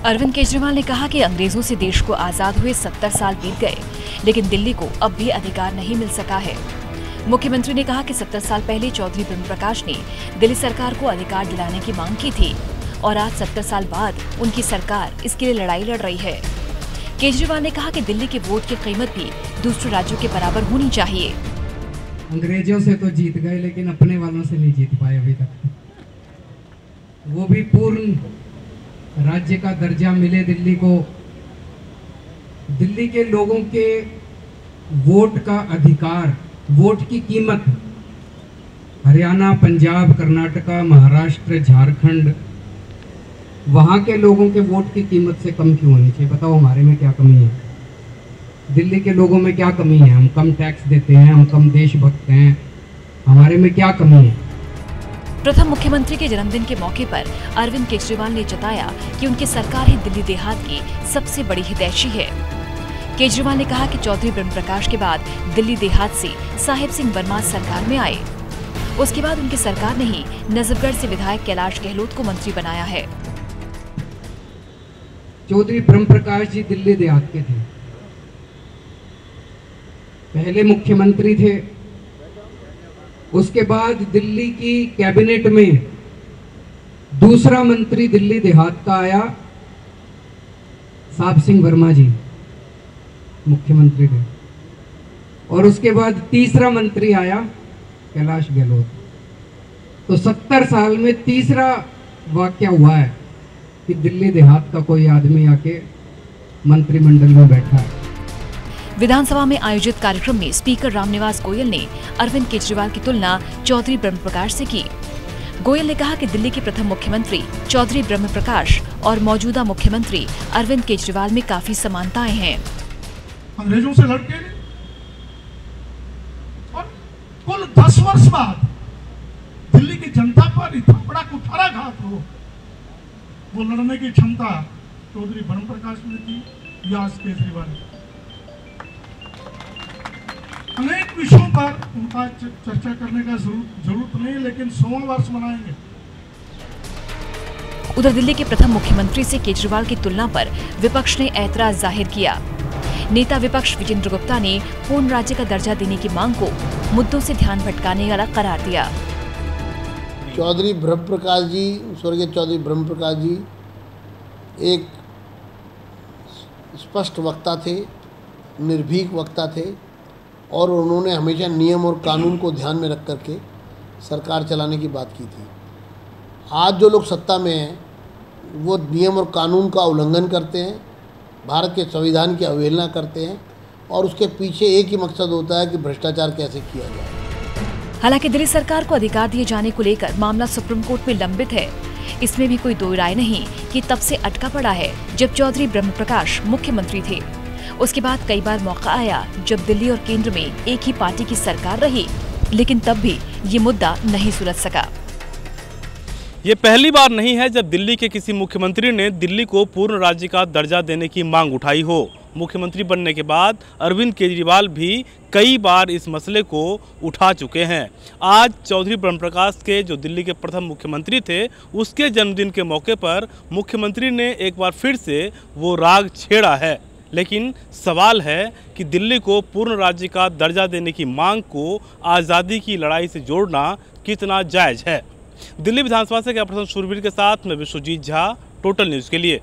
अरविंद केजरीवाल ने कहा कि अंग्रेजों से देश को आजाद हुए 70 साल बीत गए, लेकिन दिल्ली को अब भी अधिकार नहीं मिल सका है। मुख्यमंत्री ने कहा कि 70 साल पहले चौधरी ब्रह्म प्रकाश ने दिल्ली सरकार को अधिकार दिलाने की मांग की थी और आज 70 साल बाद उनकी सरकार इसके लिए लड़ाई लड़ रही है। केजरीवाल ने कहा कि दिल्ली के वोट की कीमत भी दूसरे राज्यों के बराबर होनी चाहिए। अंग्रेजों से तो जीत गए, लेकिन अपने वालों से नहीं जीत पाए अभी तक। वो भी पूर्ण राज्य का दर्जा मिले दिल्ली को। दिल्ली के लोगों के वोट का अधिकार, वोट की कीमत हरियाणा, पंजाब, कर्नाटका, महाराष्ट्र, झारखंड, वहां के लोगों के वोट की कीमत से कम क्यों होनी चाहिए? बताओ हमारे में क्या कमी है? दिल्ली के लोगों में क्या कमी है? हम कम टैक्स देते हैं, हम कम देशभक्त हैं, हमारे में क्या कमी है? प्रथम मुख्यमंत्री के जन्मदिन के मौके पर अरविंद केजरीवाल ने जताया कि उनकी सरकार ही दिल्ली देहात की सबसे बड़ी हितैषी है। केजरीवाल ने कहा कि चौधरी ब्रह्म प्रकाश के बाद दिल्ली देहात से साहिब सिंह वर्मा सरकार में आए। उसके बाद उनकी सरकार ने ही नजफगढ़ से विधायक कैलाश गहलोत को मंत्री बनाया है। चौधरी ब्रह्म प्रकाश जी दिल्ली देहात के थे, पहले मुख्यमंत्री थे। उसके बाद दिल्ली की कैबिनेट में दूसरा मंत्री दिल्ली देहात का आया, साहिब सिंह वर्मा जी मुख्यमंत्री थे। और उसके बाद तीसरा मंत्री आया कैलाश गहलोत। तो 70 साल में तीसरा वाकया हुआ है कि दिल्ली देहात का कोई आदमी आके मंत्रिमंडल में बैठा है। विधानसभा में आयोजित कार्यक्रम में स्पीकर रामनिवास गोयल ने अरविंद केजरीवाल की तुलना चौधरी ब्रह्म प्रकाश से की। गोयल ने कहा कि दिल्ली के प्रथम मुख्यमंत्री चौधरी ब्रह्म प्रकाश और मौजूदा मुख्यमंत्री अरविंद केजरीवाल में काफी समानताएं हैं। अंग्रेजों से लड़के और कुल 10 वर्ष बाद दिल्ली की जनता पर इतना बड़ा कुठाराघात हो, वो लड़ने की क्षमता चौधरी ब्रह्म प्रकाश ने की या केजरीवाल ने। अनेक विषयों पर उनका चर्चा करने का जरूरत नहीं, लेकिन 100वां वर्ष मनाएंगे। उधर दिल्ली के प्रथम मुख्यमंत्री से केजरीवाल की तुलना पर विपक्ष ने ऐतराज जाहिर किया। नेता विपक्ष विजेंद्र गुप्ता ने पूर्ण राज्य का दर्जा देने की मांग को मुद्दों से ध्यान भटकाने वाला करार दिया। चौधरी ब्रह्म प्रकाश जी, स्वर्गीय चौधरी ब्रह्म प्रकाश जी एक स्पष्ट वक्ता थे, निर्भीक वक्ता थे और उन्होंने हमेशा नियम और कानून को ध्यान में रख करके सरकार चलाने की बात की थी। आज जो लोग सत्ता में हैं वो नियम और कानून का उल्लंघन करते हैं, भारत के संविधान की अवहेलना करते हैं और उसके पीछे एक ही मकसद होता है कि भ्रष्टाचार कैसे किया जाए। हालांकि दिल्ली सरकार को अधिकार दिए जाने को लेकर मामला सुप्रीम कोर्ट में लंबित है। इसमें भी कोई दो राय नहीं कि तब से अटका पड़ा है जब चौधरी ब्रह्म प्रकाश मुख्यमंत्री थे। उसके बाद कई बार मौका आया जब दिल्ली और केंद्र में एक ही पार्टी की सरकार रही, लेकिन तब भी ये मुद्दा नहीं सुलझ सका। ये पहली बार नहीं है जब दिल्ली के किसी मुख्यमंत्री ने दिल्ली को पूर्ण राज्य का दर्जा देने की मांग उठाई हो। मुख्यमंत्री बनने के बाद अरविंद केजरीवाल भी कई बार इस मसले को उठा चुके हैं। आज चौधरी ब्रह्म प्रकाश के जो दिल्ली के प्रथम मुख्यमंत्री थे, उसके जन्मदिन के मौके पर मुख्यमंत्री ने एक बार फिर से वो राग छेड़ा है। लेकिन सवाल है कि दिल्ली को पूर्ण राज्य का दर्जा देने की मांग को आज़ादी की लड़ाई से जोड़ना कितना जायज़ है। दिल्ली विधानसभा से कैमरा पर्सन शूरवीर के साथ मैं विश्वजीत झा, टोटल न्यूज़ के लिए।